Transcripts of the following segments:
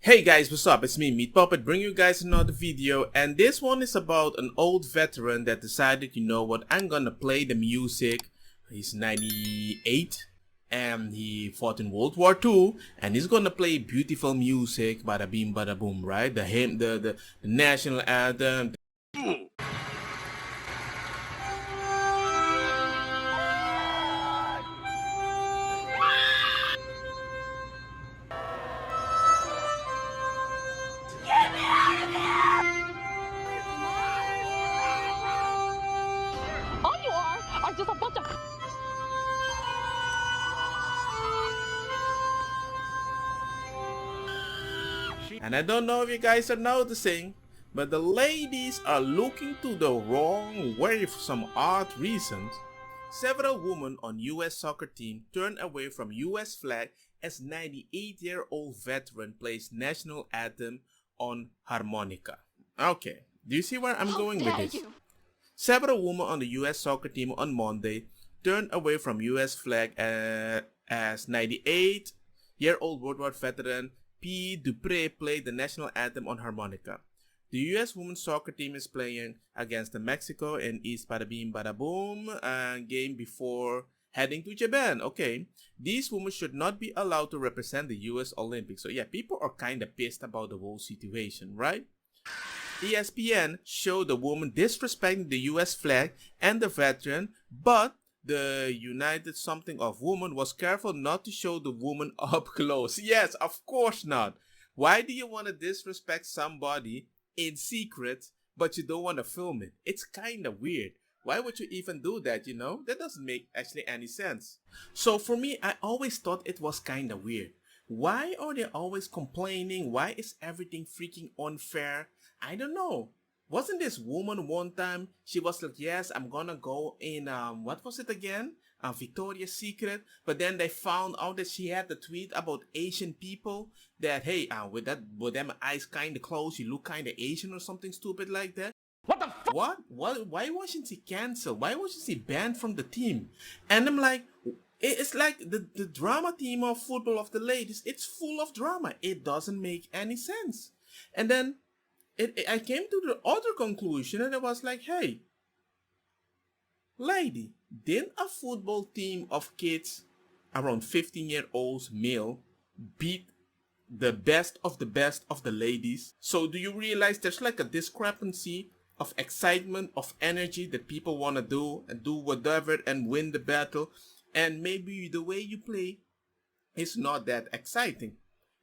Hey guys, what's up? It's me, Meat Puppet, bringing you guys another video, and this one is about an old veteran that decided, you know what, I'm gonna play the music. He's 98 and he fought in World War II, and he's gonna play beautiful music, bada beam bada boom, right? The hymn, the national anthem. All you are just a bunch of... And I don't know if you guys are noticing, but the ladies are looking to the wrong way for some odd reasons. Several women on US soccer team turned away from US flag as 98-year-old veteran plays national anthem on harmonica. Okay, do you see where I'm going with this? Several women on the US soccer team on Monday turned away from US flag as 98-year-old World War veteran P. Dupree played the national anthem on harmonica. The US women's soccer team is playing against Mexico in East Bada Beam Bada Boom game before heading to Japan. Okay, these women should not be allowed to represent the US Olympics. So yeah, people are kind of pissed about the whole situation, right? ESPN showed the woman disrespecting the US flag and the veteran, but the United something of woman was careful not to show the woman up close. Yes, of course not. Why do you want to disrespect somebody in secret, but you don't want to film it? It's kind of weird. Why would you even do that, you know? That doesn't make actually any sense. So for me, I always thought it was kind of weird. Why are they always complaining? Why is everything freaking unfair? I don't know. Wasn't this woman one time, she was like, yes, I'm gonna go in, what was it again? Victoria's Secret. But then they found out that she had the tweet about Asian people. That, hey, with them eyes kind of closed, you look kind of Asian or something stupid like that. What the fuck? What? Why wasn't she cancelled? Why wasn't she banned from the team? And I'm like, it's like the drama team of football of the ladies. It's full of drama. It doesn't make any sense. And then I came to the other conclusion, and it was like, hey, lady, didn't a football team of kids around 15-year-olds male beat the best of the ladies? So do you realize there's like a discrepancy of excitement, of energy that people want to do and do whatever and win the battle, and maybe the way you play is not that exciting?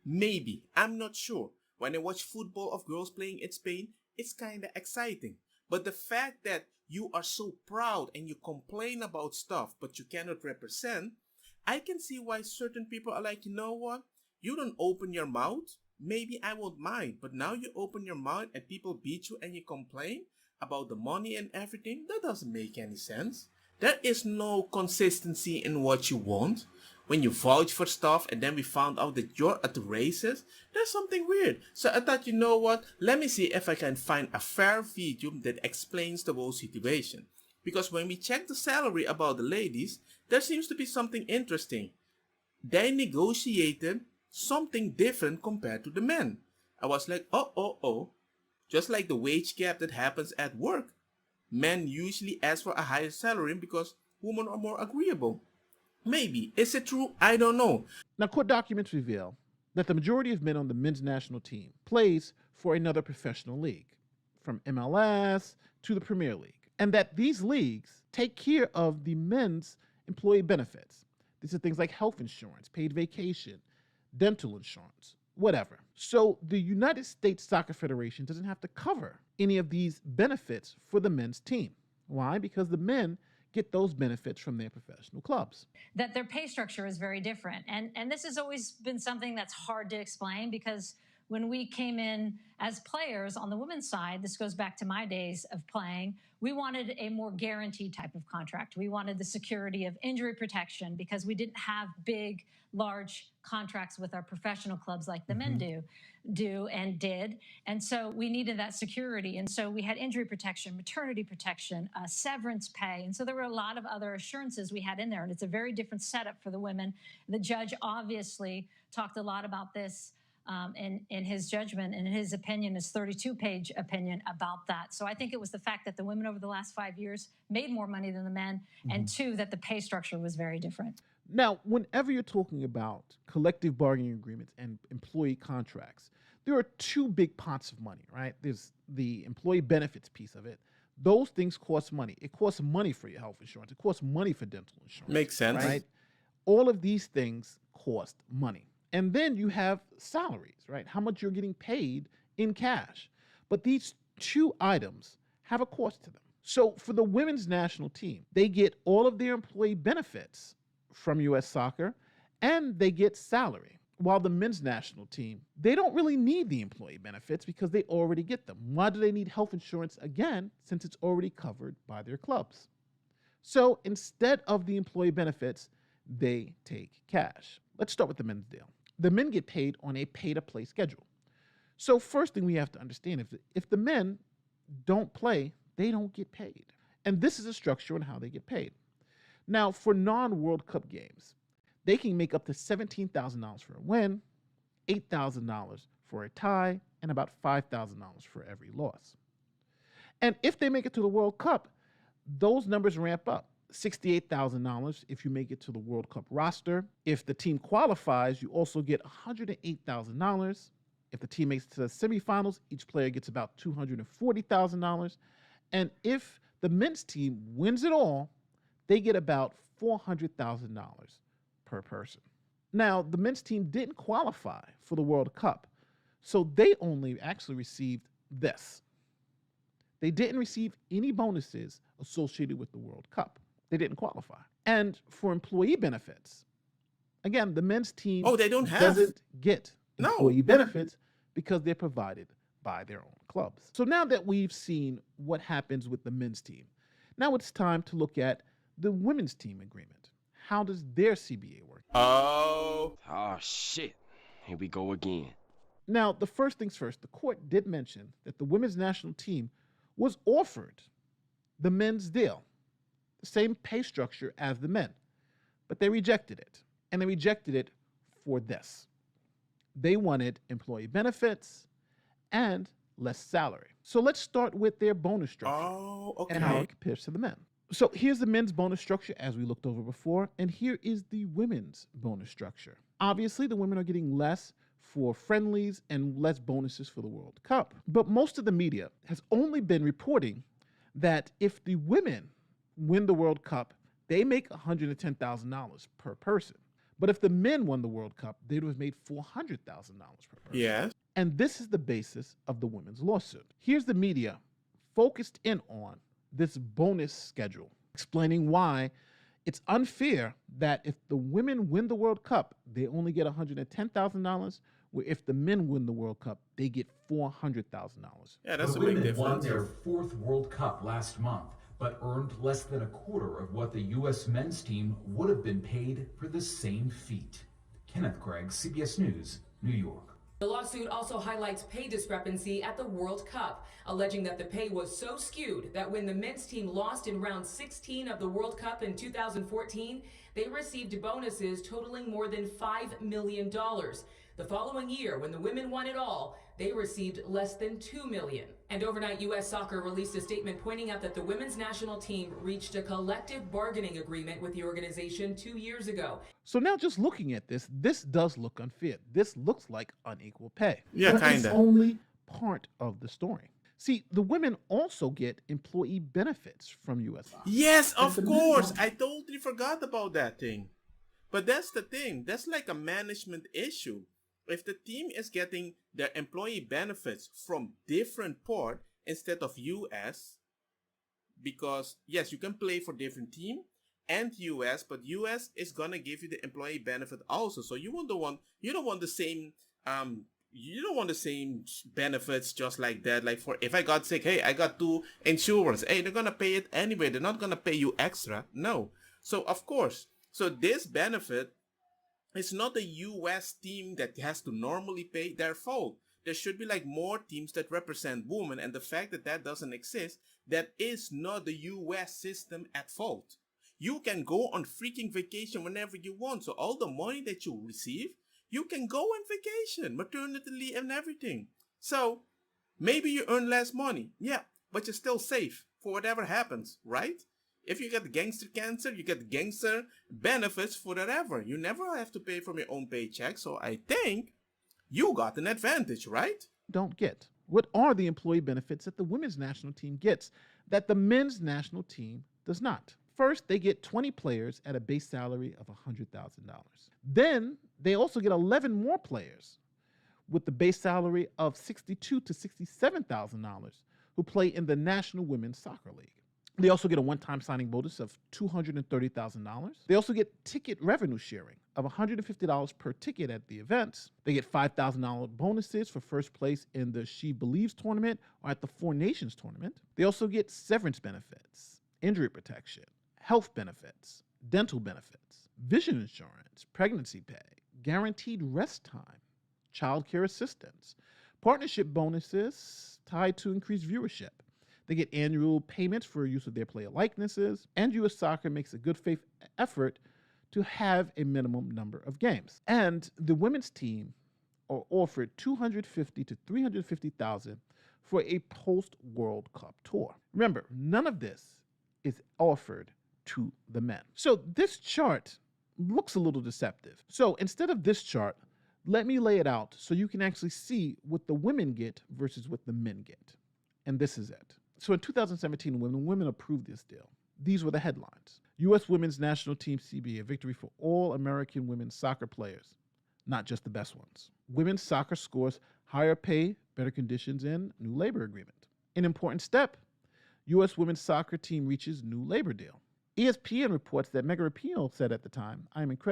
Maybe, I'm not sure. When I watch football of girls playing in Spain, it's kind of exciting. But the fact that you are so proud and you complain about stuff but you cannot represent, I can see why certain people are like, you know what? You don't open your mouth, maybe I won't mind. But now you open your mouth and people beat you and you complain about the money and everything. That doesn't make any sense. There is no consistency in what you want. When you vouch for stuff and then we found out that you're at the races, there's something weird. So I thought, you know what, let me see if I can find a fair video that explains the whole situation. Because when we check the salary about the ladies, there seems to be something interesting. They negotiated something different compared to the men. I was like, oh. Just like the wage gap that happens at work. Men usually ask for a higher salary because women are more agreeable. Maybe. Is it true? I don't know. Now, court documents reveal that the majority of men on the men's national team plays for another professional league, from MLS to the Premier League, and that these leagues take care of the men's employee benefits. These are things like health insurance, paid vacation, dental insurance, whatever. So the United States Soccer Federation doesn't have to cover any of these benefits for the men's team. Why? Because the men get those benefits from their professional clubs. That their pay structure is very different. And this has always been something that's hard to explain, because when we came in as players on the women's side, this goes back to my days of playing, we wanted a more guaranteed type of contract. We wanted the security of injury protection because we didn't have big, large contracts with our professional clubs like the men do and did. And so we needed that security. And so we had injury protection, maternity protection, severance pay. And so there were a lot of other assurances we had in there. And it's a very different setup for the women. The judge obviously talked a lot about this in his judgment and in his opinion, his 32-page opinion about that. So I think it was the fact that the women over the last 5 years made more money than the men, and two, that the pay structure was very different. Now, whenever you're talking about collective bargaining agreements and employee contracts, there are two big pots of money, right? There's the employee benefits piece of it. Those things cost money. It costs money for your health insurance. It costs money for dental insurance. Makes sense. Right? All of these things cost money. And then you have salaries, right? How much you're getting paid in cash. But these two items have a cost to them. So for the women's national team, they get all of their employee benefits from U.S. Soccer, and they get salary. While the men's national team, they don't really need the employee benefits because they already get them. Why do they need health insurance again, since it's already covered by their clubs? So instead of the employee benefits, they take cash. Let's start with the men's deal. The men get paid on a pay-to-play schedule. So first thing we have to understand, if the men don't play, they don't get paid. And this is a structure on how they get paid. Now, for non-World Cup games, they can make up to $17,000 for a win, $8,000 for a tie, and about $5,000 for every loss. And if they make it to the World Cup, those numbers ramp up. $68,000 if you make it to the World Cup roster. If the team qualifies, you also get $108,000. If the team makes it to the semifinals, each player gets about $240,000. And if the men's team wins it all, they get about $400,000 per person. Now, the men's team didn't qualify for the World Cup, so they only actually received this. They didn't receive any bonuses associated with the World Cup. They didn't qualify. And for employee benefits, again, the men's team doesn't get employee benefits because they're provided by their own clubs. So now that we've seen what happens with the men's team, now it's time to look at the women's team agreement. How does their CBA work? Oh, shit. Here we go again. Now, the first things first, the court did mention that the women's national team was offered the men's deal, the same pay structure as the men, but they rejected it. And they rejected it for this. They wanted employee benefits and less salary. So let's start with their bonus structure and how it compares to the men. So here's the men's bonus structure as we looked over before, and here is the women's bonus structure. Obviously, the women are getting less for friendlies and less bonuses for the World Cup. But most of the media has only been reporting that if the women win the World Cup, they make $110,000 per person. But if the men won the World Cup, they would have made $400,000 per person. Yes. And this is the basis of the women's lawsuit. Here's the media focused in on this bonus schedule, explaining why it's unfair that if the women win the World Cup, they only get $110,000, where if the men win the World Cup, they get $400,000. Yeah, that's the a big women difference. won their fourth World Cup last month, but earned less than a quarter of what the U.S. men's team would have been paid for the same feat. Kenneth Gregg, CBS News, New York. The lawsuit also highlights pay discrepancy at the World Cup, alleging that the pay was so skewed that when the men's team lost in round 16 of the World Cup in 2014, they received bonuses totaling more than $5 million. The following year, when the women won it all, they received less than $2 million. And overnight, U.S. Soccer released a statement pointing out that the women's national team reached a collective bargaining agreement with the organization 2 years ago. So now just looking at this does look unfair. This looks like unequal pay. Yeah, but kinda. It's only part of the story. See, the women also get employee benefits from U.S. Soccer. Yes, of course. I totally forgot about that thing. But that's the thing. That's like a management issue. If the team is getting their employee benefits from different port instead of US, because yes, you can play for different team and US, but US is gonna give you the employee benefit also. So you don't want the same benefits just like that. Like for if I got sick, hey, I got 2 insurance. Hey, they're gonna pay it anyway. They're not gonna pay you extra. No. So of course, so this benefit, it's not the U.S. team that has to normally pay their fault. There should be like more teams that represent women, and the fact that that doesn't exist, that is not the U.S. system at fault. You can go on freaking vacation whenever you want, so all the money that you receive, You can go on vacation, maternity leave and everything. So maybe you earn less money, yeah, but you're still safe for whatever happens, right? If you get gangster cancer, you get gangster benefits for whatever. You never have to pay from your own paycheck. So I think you got an advantage, right? Don't get. What are the employee benefits that the women's national team gets that the men's national team does not? First, they get 20 players at a base salary of $100,000. Then they also get 11 more players with the base salary of $62,000 to $67,000 who play in the National Women's Soccer League. They also get a one-time signing bonus of $230,000. They also get ticket revenue sharing of $150 per ticket at the events. They get $5,000 bonuses for first place in the She Believes tournament or at the Four Nations tournament. They also get severance benefits, injury protection, health benefits, dental benefits, vision insurance, pregnancy pay, guaranteed rest time, childcare assistance, partnership bonuses tied to increased viewership. They get annual payments for use of their player likenesses, and U.S. Soccer makes a good faith effort to have a minimum number of games. And the women's team are offered $250,000 to $350,000 for a post-World Cup tour. Remember, none of this is offered to the men. So this chart looks a little deceptive. So instead of this chart, let me lay it out so you can actually see what the women get versus what the men get. And this is it. So in 2017, when women approved this deal, these were the headlines. U.S. Women's National Team CBA, a victory for all American women's soccer players, not just the best ones. Women's soccer scores higher pay, better conditions, and new labor agreement. An important step, U.S. women's soccer team reaches new labor deal. ESPN reports that Megan Rapinoe said at the time,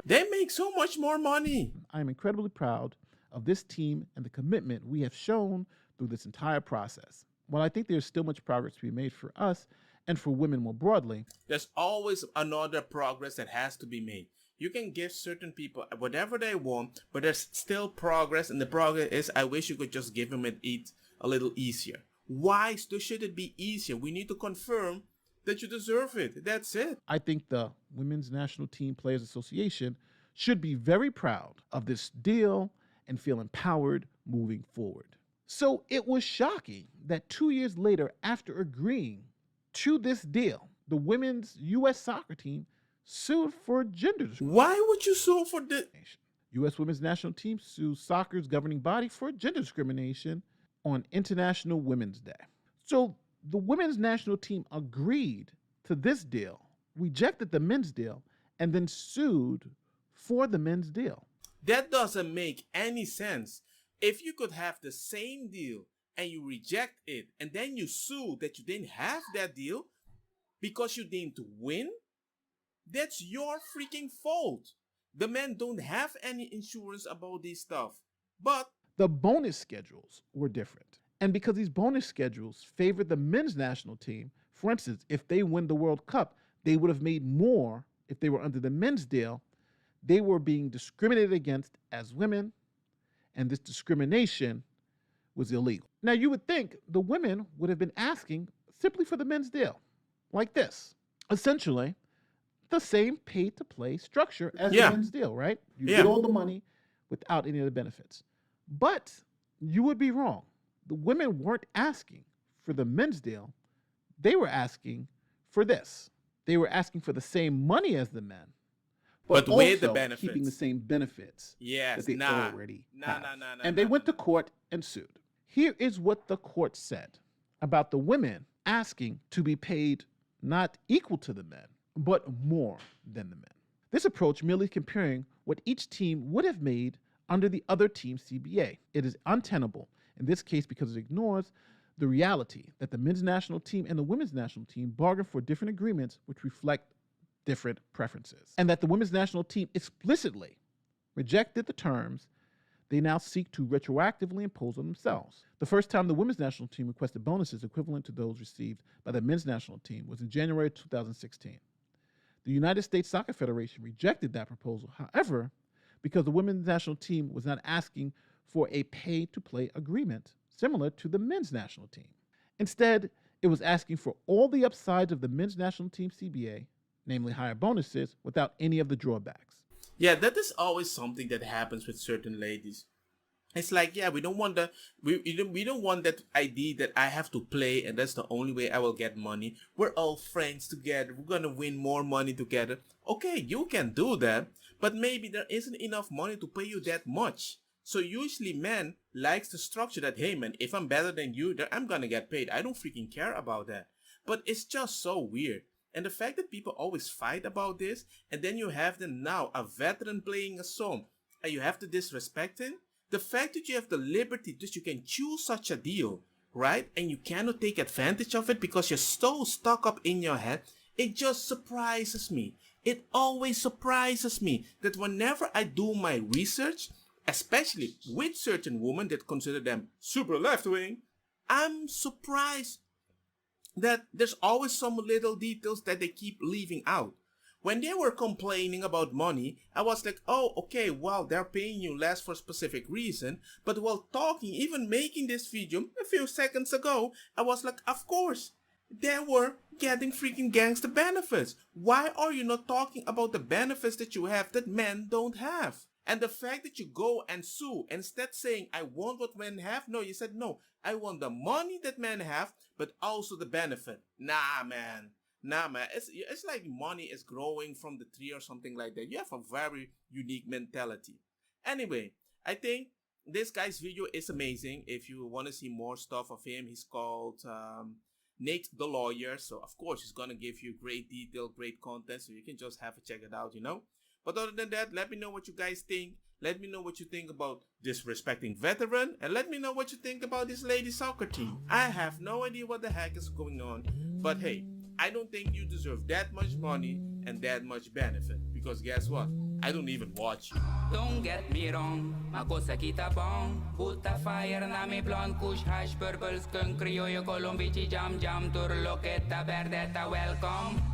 They make so much more money. I am incredibly proud of this team and the commitment we have shown through this entire process. While I think there's still much progress to be made for us and for women more broadly, There's always another progress that has to be made. You can give certain people whatever they want, but there's still progress, and the progress is I wish you could just give them it a little easier. Why should it be easier? We need to confirm that you deserve it. That's it. I think the Women's National Team Players Association should be very proud of this deal and feel empowered moving forward. So it was shocking that 2 years later, after agreeing to this deal, the women's U.S. soccer team sued for gender discrimination. Why would you sue for this? U.S. Women's National Team sues soccer's governing body for gender discrimination on International Women's Day. So the women's national team agreed to this deal, rejected the men's deal, and then sued for the men's deal. That doesn't make any sense. If you could have the same deal and you reject it and then you sue that you didn't have that deal because you didn't win, that's your freaking fault. The men don't have any insurance about this stuff. But the bonus schedules were different. And because these bonus schedules favored the men's national team, for instance, if they win the World Cup, they would have made more if they were under the men's deal. They were being discriminated against as women, and this discrimination was illegal. Now, you would think the women would have been asking simply for the men's deal, like this. Essentially, the same pay-to-play structure as the men's deal, right? You get all the money without any of the benefits. But you would be wrong. The women weren't asking for the men's deal. They were asking for this. They were asking for the same money as the men, but with the also benefits. keeping the same benefits Yes, that they already have. Nah, and they went to court and sued. Here is what the court said about the women asking to be paid not equal to the men, but more than the men. This approach merely comparing what each team would have made under the other team's CBA. It is untenable in this case because it ignores the reality that the men's national team and the women's national team bargained for different agreements which reflect different preferences, and that the women's national team explicitly rejected the terms they now seek to retroactively impose on themselves. The first time the women's national team requested bonuses equivalent to those received by the men's national team was in January 2016. The United States Soccer Federation rejected that proposal, however, because the women's national team was not asking for a pay-to-play agreement similar to the men's national team. Instead, it was asking for all the upsides of the men's national team CBA, namely higher bonuses, without any of the drawbacks. Yeah, that is always something that happens with certain ladies. It's like, yeah, we don't want the we don't want that idea that I have to play and that's the only way I will get money. We're all friends together. We're gonna win more money together. Okay, you can do that, but maybe there isn't enough money to pay you that much. So usually men likes the structure that, hey man, if I'm better than you, then I'm gonna get paid. I don't freaking care about that. But it's just so weird. And the fact that people always fight about this, and then you have them now, a veteran playing a song, and you have to disrespect him. The fact that you have the liberty that you can choose such a deal, right? And you cannot take advantage of it because you're so stuck up in your head, it just surprises me. It always surprises me that whenever I do my research, especially with certain women that consider them super left-wing, I'm surprised that there's always some little details that they keep leaving out. When they were complaining about money, I was like, oh, okay, well, they're paying you less for a specific reason. But while talking, even making this video a few seconds ago, I was like, of course, they were getting freaking gangster benefits. Why are you not talking about the benefits that you have that men don't have? And the fact that you go and sue, instead saying, I want what men have, no, you said, no, I want the money that men have, but also the benefit. Nah, man. Nah, man. It's like money is growing from the tree or something like that. You have a very unique mentality. Anyway, I think this guy's video is amazing. If you want to see more stuff of him, he's called Nate the Lawyer. So, of course, he's going to give you great detail, great content. So you can just have to check it out, you know. But other than that, let me know what you guys think. Let me know what you think about disrespecting veteran. And let me know what you think about this lady soccer team. I have no idea what the heck is going on. But hey, I don't think you deserve that much money and that much benefit. Because guess what? I don't even watch you. Don't get me wrong, makosa kita bong. Puta fire na mi blonde kush hash purple skunk criollo colombici jam jam turloqueta verdeta welcome.